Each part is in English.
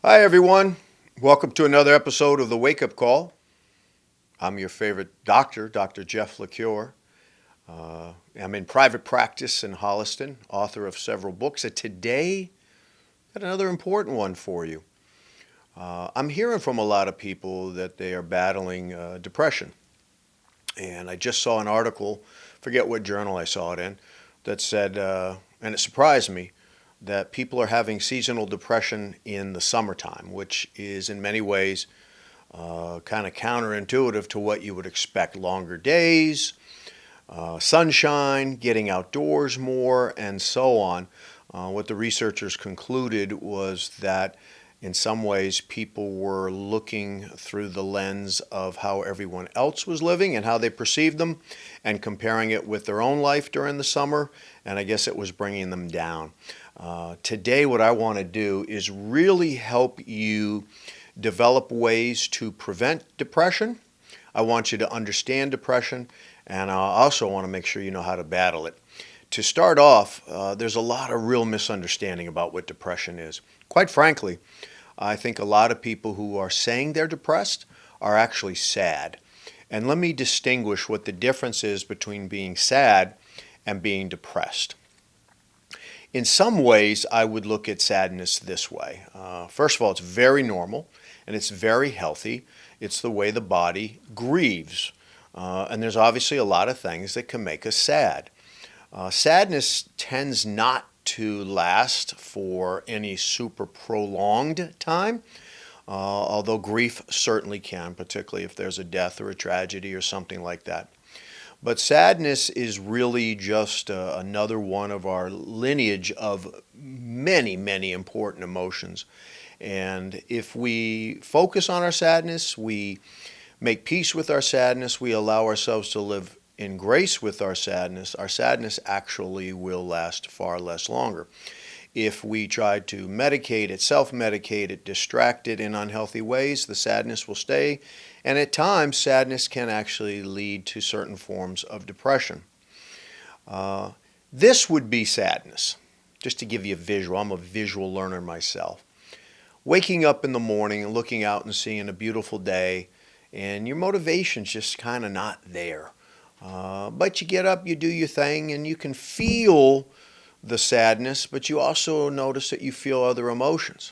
Hi, everyone. Welcome to another episode of the Wake Up Call. I'm your favorite doctor, Dr. Jeff LaCure. I'm in private practice in Holliston, author of several books. And today, got another important one for you. I'm hearing from a lot of people that they are battling depression. And I just saw an article, forget what journal I saw it in, that said, and it surprised me, that people are having seasonal depression in the summertime, which is in many ways kind of counterintuitive to what you would expect. Longer days, sunshine, getting outdoors more, and so on. What the researchers concluded was that in some ways people were looking through the lens of how everyone else was living and how they perceived them and comparing it with their own life during the summer, and I guess it was bringing them down. Today, what I want to do is really help you develop ways to prevent depression. I want you to understand depression, and I also want to make sure you know how to battle it. To start off, there's a lot of real misunderstanding about what depression is. Quite frankly, I think a lot of people who are saying they're depressed are actually sad. And let me distinguish what the difference is between being sad and being depressed. In some ways, I would look at sadness this way. First of all, it's very normal and it's very healthy. It's the way the body grieves. And there's obviously a lot of things that can make us sad. Sadness tends not to last for any super prolonged time, although grief certainly can, particularly if there's a death or a tragedy or something like that. But sadness is really just another one of our lineage of many, many important emotions. And if we focus on our sadness, we make peace with our sadness, we allow ourselves to live in grace with our sadness actually will last far less longer. If we try to medicate it, self-medicate it, distract it in unhealthy ways, the sadness will stay. And at times, sadness can actually lead to certain forms of depression. This would be sadness. Just to give you a visual, I'm a visual learner myself. Waking up in the morning and looking out and seeing a beautiful day, and your motivation's just kind of not there. But you get up, you do your thing, and you can feel the sadness, but you also notice that you feel other emotions.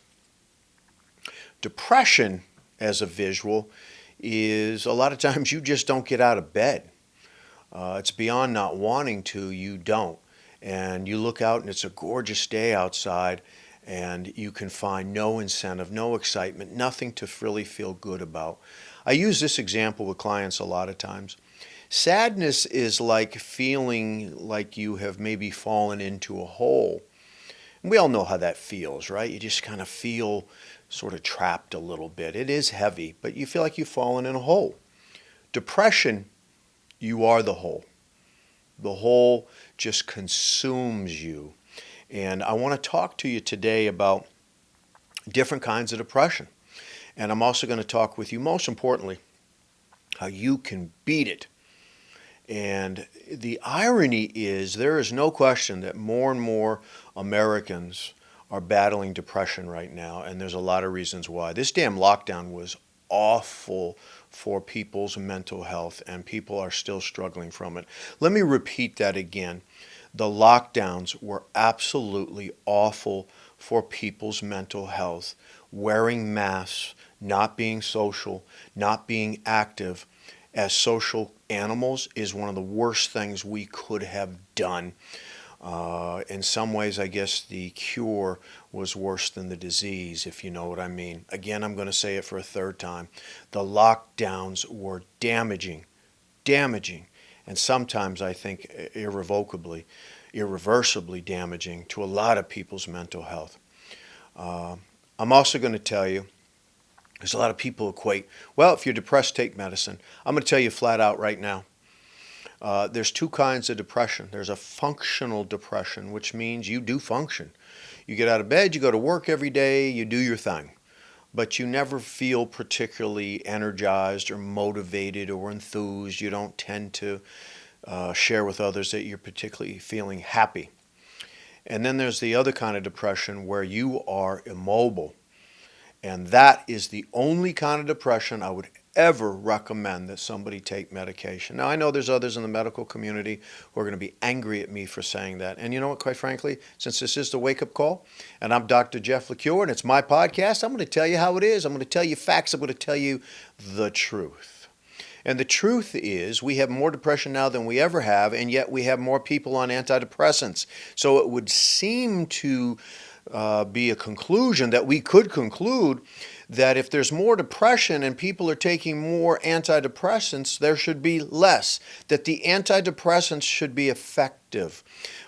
Depression, as a visual, is a lot of times you just don't get out of bed. It's beyond not wanting to, you don't. And you look out and it's a gorgeous day outside and you can find no incentive, no excitement, nothing to really feel good about. I use this example with clients a lot of times. Sadness is like feeling like you have maybe fallen into a hole. And we all know how that feels, right? You just kind of feel sort of trapped a little bit. It is heavy, but you feel like you've fallen in a hole. Depression, you are the hole. The hole just consumes you. And I want to talk to you today about different kinds of depression. And I'm also going to talk with you, most importantly, how you can beat it. And the irony is there is no question that more and more Americans are battling depression right now, and there's a lot of reasons why. This damn lockdown was awful for people's mental health, and people are still struggling from it. Let me repeat that again. The lockdowns were absolutely awful for people's mental health. Wearing masks, not being social, not being active as social animals is one of the worst things we could have done. In some ways, I guess the cure was worse than the disease, if you know what I mean. Again, I'm going to say it for a third time. The lockdowns were damaging, and sometimes I think irreversibly damaging to a lot of people's mental health. I'm also going to tell you, there's a lot of people equate, well, if you're depressed, take medicine. I'm going to tell you flat out right now. There's two kinds of depression. There's a functional depression, which means you do function. You get out of bed, you go to work every day, you do your thing. But you never feel particularly energized or motivated or enthused. You don't tend to share with others that you're particularly feeling happy. And then there's the other kind of depression where you are immobile. And that is the only kind of depression I would ever recommend that somebody take medication. Now, I know there's others in the medical community who are going to be angry at me for saying that. And you know what, quite frankly, since this is the wake-up call, and I'm Dr. Jeff LaCure, and it's my podcast, I'm going to tell you how it is. I'm going to tell you facts. I'm going to tell you the truth. And the truth is we have more depression now than we ever have, and yet we have more people on antidepressants. So it would seem to be a conclusion that we could conclude that if there's more depression and people are taking more antidepressants, there should be less, that the antidepressants should be effective.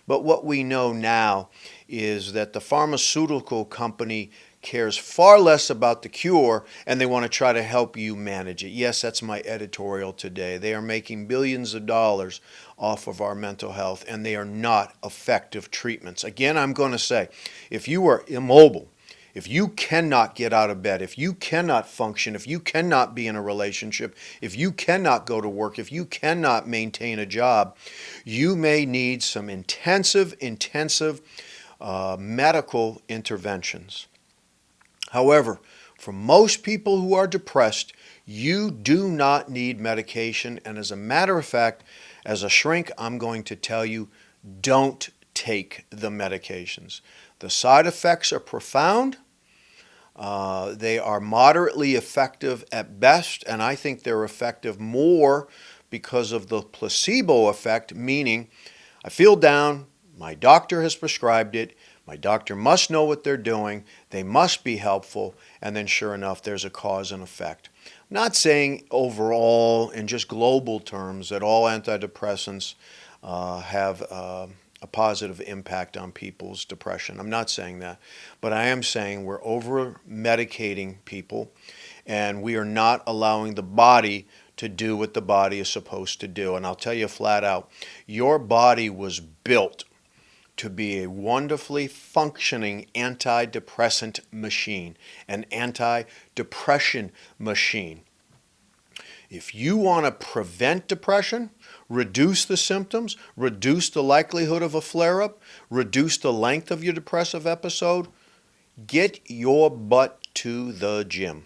But what we know now is that the pharmaceutical company cares far less about the cure, and they want to try to help you manage it. Yes, that's my editorial today. They are making billions of dollars off of our mental health, and they are not effective treatments. Again, I'm going to say, if you are immobile, if you cannot get out of bed, if you cannot function, if you cannot be in a relationship, if you cannot go to work, if you cannot maintain a job, you may need some intensive medical interventions. However, for most people who are depressed, you do not need medication. And as a matter of fact, as a shrink, I'm going to tell you, don't take the medications. The side effects are profound. They are moderately effective at best, and I think they're effective more because of the placebo effect, meaning I feel down, my doctor has prescribed it, my doctor must know what they're doing, they must be helpful, and then sure enough, there's a cause and effect. I'm not saying overall, in just global terms, that all antidepressants have a positive impact on people's depression. I'm not saying that. But I am saying we're over-medicating people, and we are not allowing the body to do what the body is supposed to do. And I'll tell you flat out, your body was built to be a wonderfully functioning antidepressant machine, an anti-depression machine. If you want to prevent depression, reduce the symptoms, reduce the likelihood of a flare-up, reduce the length of your depressive episode, get your butt to the gym.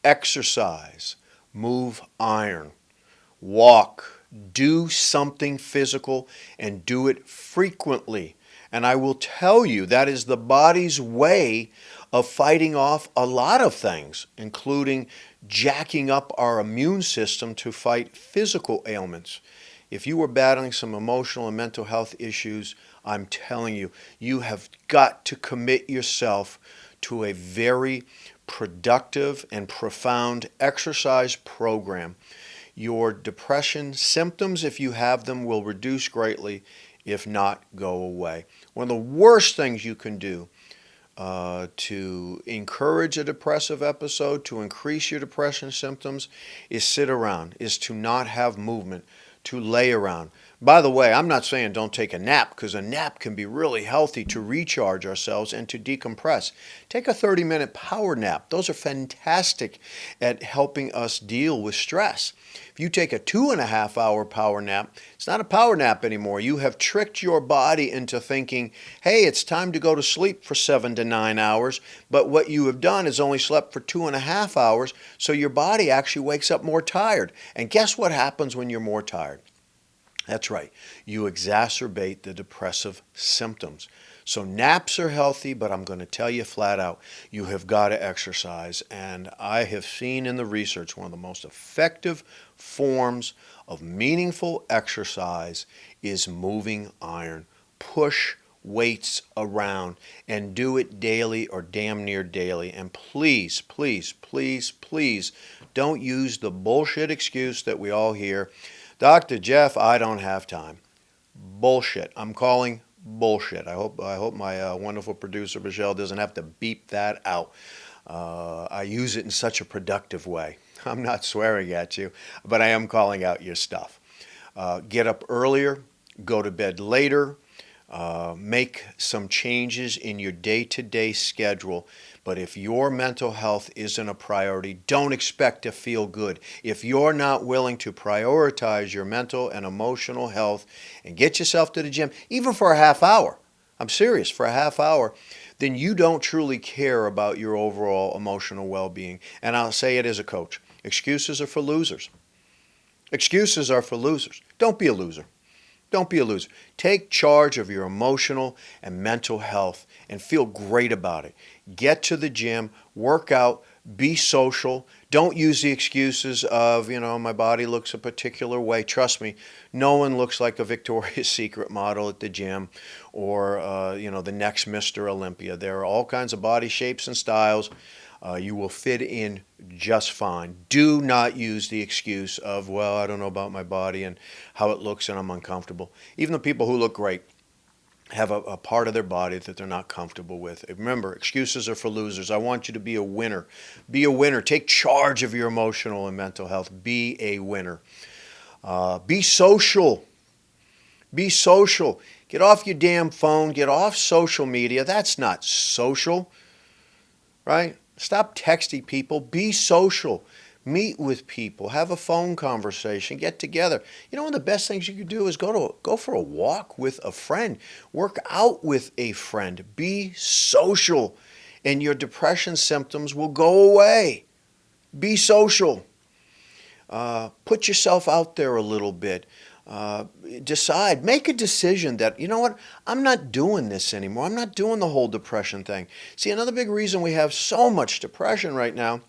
Exercise, move iron, walk, do something physical, and do it frequently. And I will tell you that is the body's way of fighting off a lot of things, including jacking up our immune system to fight physical ailments. If you were battling some emotional and mental health issues, I'm telling you, you have got to commit yourself to a very productive and profound exercise program. Your depression symptoms, if you have them, will reduce greatly, if not go away. One of the worst things you can do to encourage a depressive episode, to increase your depression symptoms, is sit around, is to not have movement, to lay around. By the way, I'm not saying don't take a nap, because a nap can be really healthy to recharge ourselves and to decompress. Take a 30-minute power nap. Those are fantastic at helping us deal with stress. If you take a 2.5-hour power nap, it's not a power nap anymore. You have tricked your body into thinking, hey, it's time to go to sleep for 7 to 9 hours, but what you have done is only slept for 2.5 hours, so your body actually wakes up more tired. And guess what happens when you're more tired? That's right, you exacerbate the depressive symptoms. So naps are healthy, but I'm going to tell you flat out, you have got to exercise. And I have seen in the research one of the most effective forms of meaningful exercise is moving iron. Push weights around and do it daily or damn near daily. And please, please, please, please don't use the bullshit excuse that we all hear. Dr. Jeff, I don't have time. Bullshit. I'm calling bullshit. I hope my wonderful producer, Michelle, doesn't have to beep that out. I use it in such a productive way. I'm not swearing at you, but I am calling out your stuff. Get up earlier, go to bed later, make some changes in your day-to-day schedule. But if your mental health isn't a priority, don't expect to feel good. If you're not willing to prioritize your mental and emotional health and get yourself to the gym, even for a half hour, I'm serious, for a half hour, then you don't truly care about your overall emotional well-being. And I'll say it as a coach. Excuses are for losers. Excuses are for losers. Don't be a loser. Don't be a loser. Take charge of your emotional and mental health and feel great about it. Get to the gym, work out, be social. Don't use the excuses of, my body looks a particular way. Trust me, no one looks like a Victoria's Secret model at the gym or, the next Mr. Olympia. There are all kinds of body shapes and styles. You will fit in just fine. Do not use the excuse of, well, I don't know about my body and how it looks and I'm uncomfortable. Even the people who look great have a part of their body that they're not comfortable with. Remember, excuses are for losers. I want you to be a winner. Be a winner. Take charge of your emotional and mental health. Be a winner. Be social. Be social. Get off your damn phone. Get off social media. That's not social, right? Stop texting people. Be social. Meet with people. Have a phone conversation. Get together. One of the best things you could do is go for a walk with a friend. Work out with a friend. Be social, and your depression symptoms will go away. Be social. Put yourself out there a little bit. Decide, make a decision that, you know what, I'm not doing this anymore. I'm not doing the whole depression thing. See, another big reason we have so much depression right now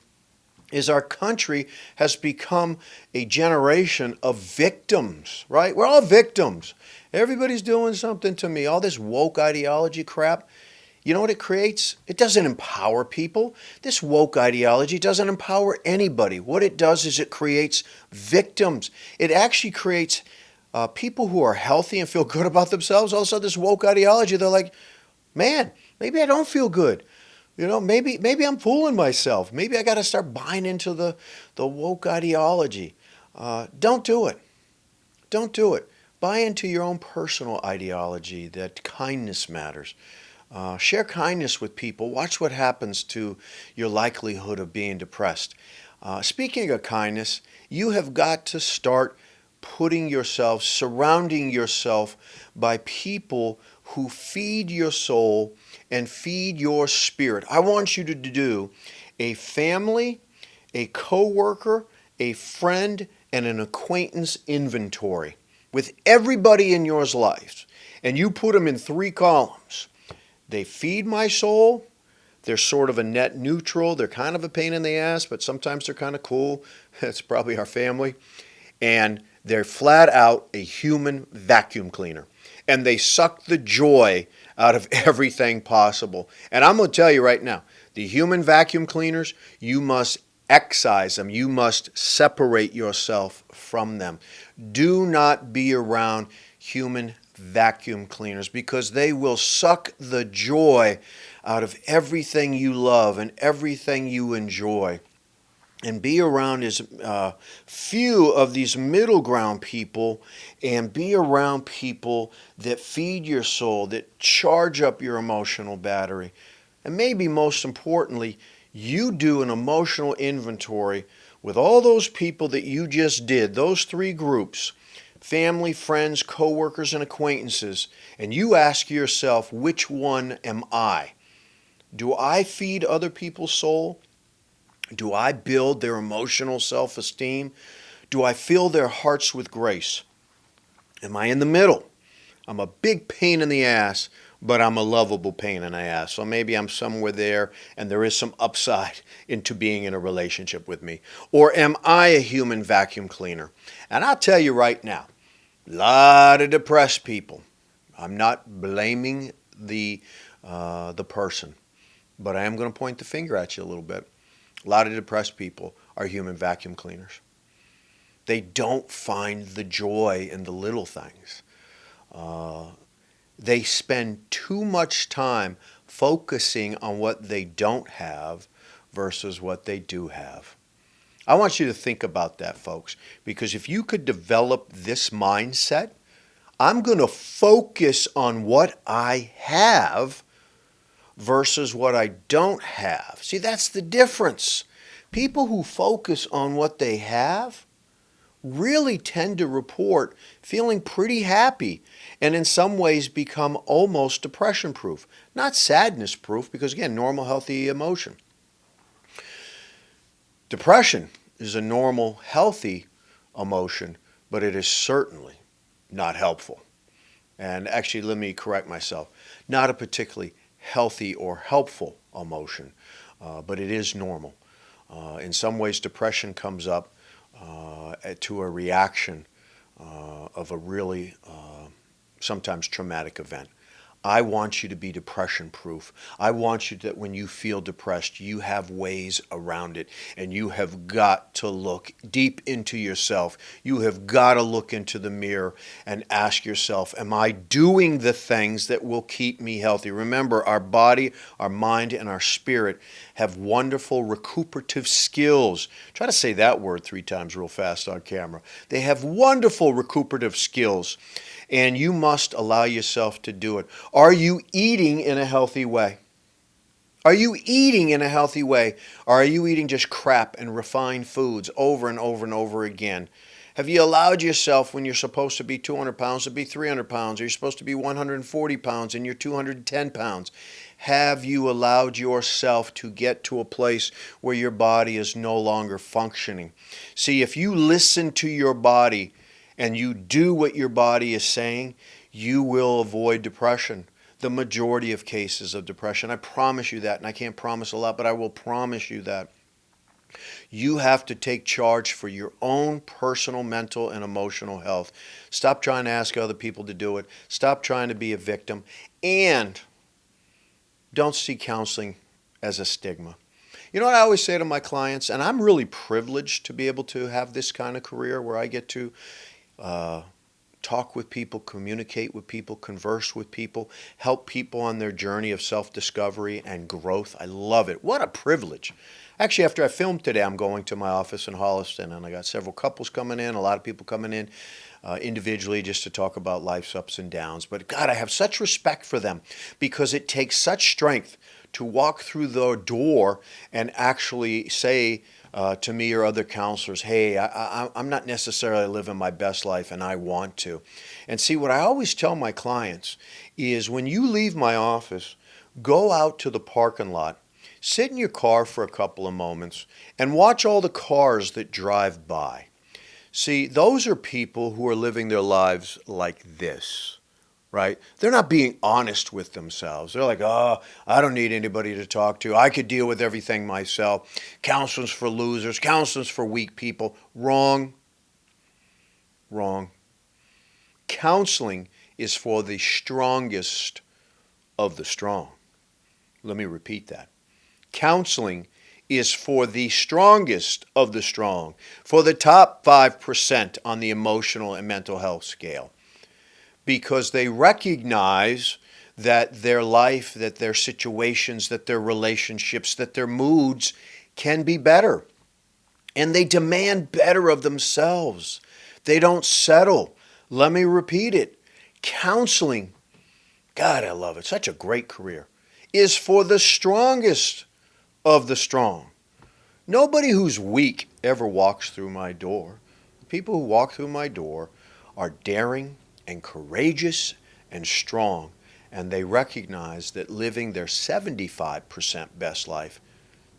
is our country has become a generation of victims, right? We're all victims. Everybody's doing something to me. All this woke ideology crap. You know what it creates? It doesn't empower people. This woke ideology doesn't empower anybody. What it does is it creates victims. It actually creates people who are healthy and feel good about themselves. All of a sudden, this woke ideology, they're like, man, maybe I don't feel good. Maybe I'm fooling myself. Maybe I got to start buying into the woke ideology. Don't do it. Don't do it. Buy into your own personal ideology that kindness matters. Share kindness with people. Watch what happens to your likelihood of being depressed. Speaking of kindness, you have got to start surrounding yourself by people who feed your soul and feed your spirit. I want you to do a family, a coworker, a friend, and an acquaintance inventory with everybody in your life. And you put them in 3 columns. They feed my soul. They're sort of a net neutral. They're kind of a pain in the ass, but sometimes they're kind of cool. That's probably our family. And they're flat out a human vacuum cleaner. And they suck the joy out of everything possible. And I'm going to tell you right now, the human vacuum cleaners, you must excise them. You must separate yourself from them. Do not be around human vacuum cleaners because they will suck the joy out of everything you love and everything you enjoy. And be around as few of these middle ground people and be around people that feed your soul, that charge up your emotional battery. And maybe most importantly, you do an emotional inventory with all those people that you just did, those 3 groups, family, friends, coworkers, and acquaintances, and you ask yourself, which one am I? Do I feed other people's soul? Do I build their emotional self-esteem? Do I fill their hearts with grace? Am I in the middle? I'm a big pain in the ass, but I'm a lovable pain in the ass. So maybe I'm somewhere there and there is some upside into being in a relationship with me. Or am I a human vacuum cleaner? And I'll tell you right now, a lot of depressed people. I'm not blaming the person, but I am going to point the finger at you a little bit. A lot of depressed people are human vacuum cleaners. They don't find the joy in the little things. They spend too much time focusing on what they don't have versus what they do have. I want you to think about that, folks, because if you could develop this mindset, I'm going to focus on what I have versus what I don't have. See, that's the difference. People who focus on what they have really tend to report feeling pretty happy and in some ways become almost depression proof. Not sadness proof, because again, normal, healthy emotion. Depression is a normal, healthy emotion, but it is certainly not helpful. And actually, let me correct myself. Not a particularly healthy or helpful emotion, but it is normal. In some ways, depression comes up to a reaction of a really sometimes traumatic event. I want you to be depression proof. I want you that when you feel depressed, you have ways around it. And you have got to look deep into yourself. You have got to look into the mirror and ask yourself, am I doing the things that will keep me healthy? Remember, our body, our mind, and our spirit have wonderful recuperative skills. Try to say that word 3 times real fast on camera. They have wonderful recuperative skills. And you must allow yourself to do it. Are you eating in a healthy way? Are you eating in a healthy way? Or are you eating just crap and refined foods over and over and over again? Have you allowed yourself, when you're supposed to be 200 pounds, to be 300 pounds? Or you're supposed to be 140 pounds and you're 210 pounds? Have you allowed yourself to get to a place where your body is no longer functioning? See, if you listen to your body, and you do what your body is saying, you will avoid depression. The majority of cases of depression. I promise you that, and I can't promise a lot, but I will promise you that. You have to take charge for your own personal, mental, and emotional health. Stop trying to ask other people to do it. Stop trying to be a victim. And don't see counseling as a stigma. You know what I always say to my clients, and I'm really privileged to be able to have this kind of career where I get to talk with people, communicate with people, converse with people, help people on their journey of self-discovery and growth. I love it. What a privilege. Actually, after I filmed today, I'm going to my office in Holliston, and I got several couples coming in, a lot of people coming in individually just to talk about life's ups and downs. But God, I have such respect for them because it takes such strength to walk through the door and actually say to me or other counselors, hey, I'm not necessarily living my best life and I want to. And see, what I always tell my clients is when you leave my office, go out to the parking lot, sit in your car for a couple of moments and watch all the cars that drive by. See, those are people who are living their lives like this. Right? They're not being honest with themselves. They're like, oh, I don't need anybody to talk to. I could deal with everything myself. Counseling's for losers. Counseling's for weak people. Wrong. Wrong. Counseling is for the strongest of the strong. Let me repeat that. Counseling is for the strongest of the strong, for the top 5% on the emotional and mental health scale. Because they recognize that their life, that their situations, that their relationships, that their moods can be better. And they demand better of themselves. They don't settle. Let me repeat it. Counseling, God, I love it. Such a great career, is for the strongest of the strong. Nobody who's weak ever walks through my door. The people who walk through my door are daring and courageous and strong, and they recognize that living their 75% best life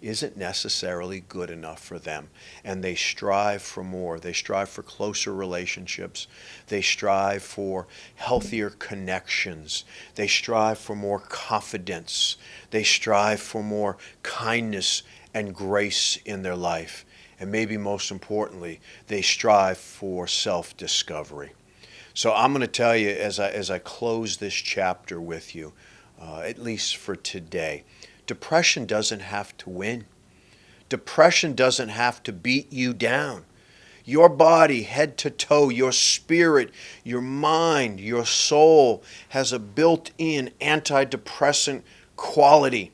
isn't necessarily good enough for them, and they strive for more. They strive for closer relationships. They strive for healthier connections. They strive for more confidence. They strive for more kindness and grace in their life, and maybe most importantly, they strive for self-discovery. So I'm going to tell you as I close this chapter with you, at least for today, depression doesn't have to win. Depression doesn't have to beat you down. Your body, head to toe, your spirit, your mind, your soul has a built-in antidepressant quality.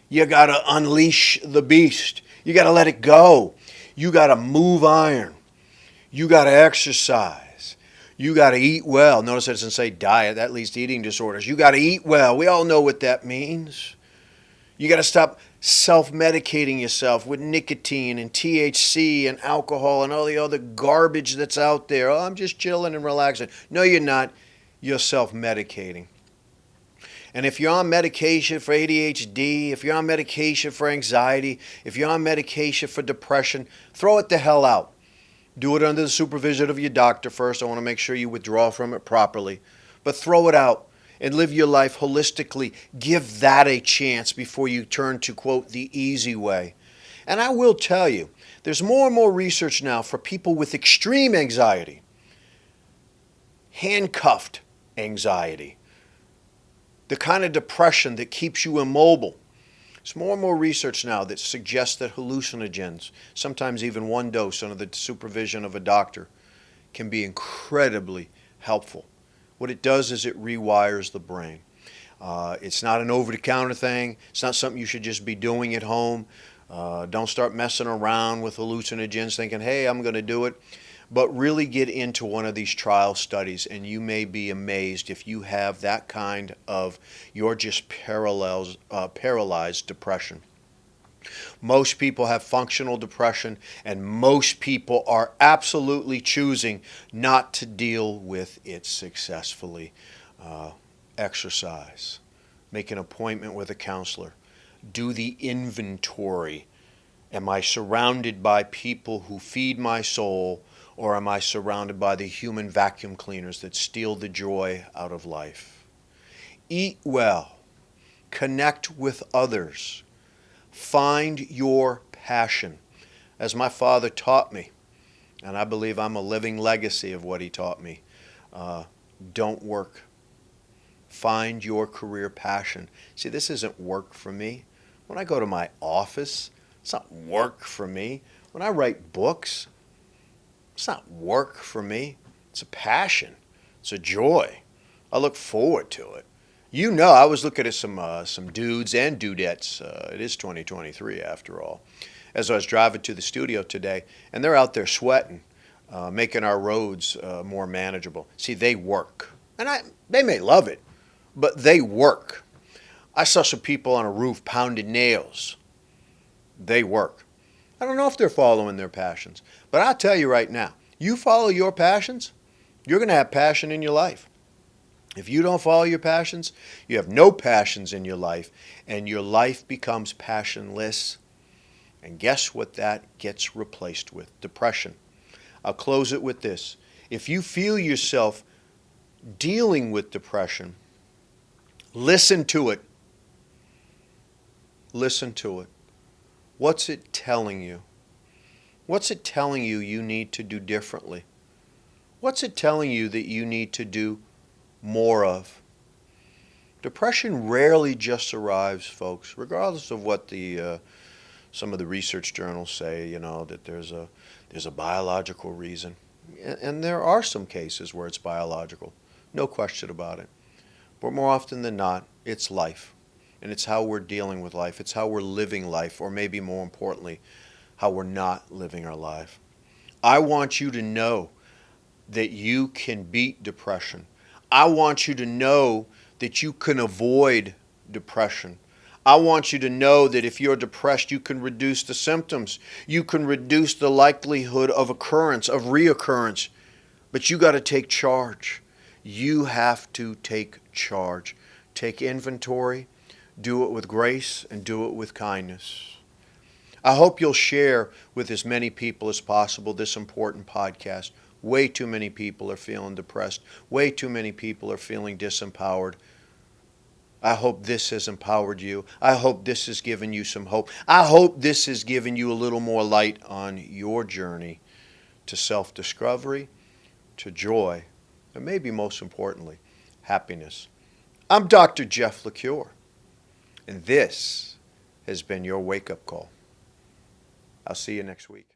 You got to unleash the beast. You got to let it go. You got to move iron. You got to exercise. You got to eat well. Notice it doesn't say diet. That leads to eating disorders. You got to eat well. We all know what that means. You got to stop self-medicating yourself with nicotine and THC and alcohol and all the other garbage that's out there. Oh, I'm just chilling and relaxing. No, you're not. You're self-medicating. And if you're on medication for ADHD, if you're on medication for anxiety, if you're on medication for depression, throw it the hell out. Do it under the supervision of your doctor first. I want to make sure you withdraw from it properly. But throw it out and live your life holistically. Give that a chance before you turn to, quote, the easy way. And I will tell you, there's more and more research now for people with extreme anxiety, handcuffed anxiety, the kind of depression that keeps you immobile. There's more and more research now that suggests that hallucinogens, sometimes even one dose under the supervision of a doctor, can be incredibly helpful. What it does is it rewires the brain. It's not an over-the-counter thing. It's not something you should just be doing at home. Don't start messing around with hallucinogens thinking, hey, I'm going to do it. But really get into one of these trial studies, and you may be amazed if you have that kind of, you're just paralyzed depression. Most people have functional depression, and most people are absolutely choosing not to deal with it successfully. Exercise, make an appointment with a counselor, do the inventory. Am I surrounded by people who feed my soul, or am I surrounded by the human vacuum cleaners that steal the joy out of life? Eat well, connect with others, find your passion. As my father taught me, and I believe I'm a living legacy of what he taught me, don't work. Find your career passion. See, this isn't work for me. When I go to my office, it's not work for me. When I write books, it's not work for me. It's a passion. It's a joy. I look forward to it. You know, I was looking at some dudes and dudettes. It is 2023 after all. As I was driving to the studio today, and they're out there sweating, making our roads more manageable. See, they work. And they may love it, but they work. I saw some people on a roof pounding nails. They work. I don't know if they're following their passions, but I'll tell you right now, you follow your passions, you're going to have passion in your life. If you don't follow your passions, you have no passions in your life, and your life becomes passionless. And guess what that gets replaced with? Depression. I'll close it with this. If you feel yourself dealing with depression, listen to it. Listen to it. What's it telling you? What's it telling you you need to do differently? What's it telling you that you need to do more of? Depression rarely just arrives, folks, regardless of what some of the research journals say, that there's a biological reason. And there are some cases where it's biological, no question about it. But more often than not, it's life. And it's how we're dealing with life. It's how we're living life, or maybe more importantly, how we're not living our life. I want you to know that you can beat depression. I want you to know that you can avoid depression. I want you to know that if you're depressed, you can reduce the symptoms. You can reduce the likelihood of occurrence, of reoccurrence. But you got to take charge. You have to take charge. Take inventory. Do it with grace and do it with kindness. I hope you'll share with as many people as possible this important podcast. Way too many people are feeling depressed. Way too many people are feeling disempowered. I hope this has empowered you. I hope this has given you some hope. I hope this has given you a little more light on your journey to self-discovery, to joy, and maybe most importantly, happiness. I'm Dr. Jeff LaCure. And this has been your wake-up call. I'll see you next week.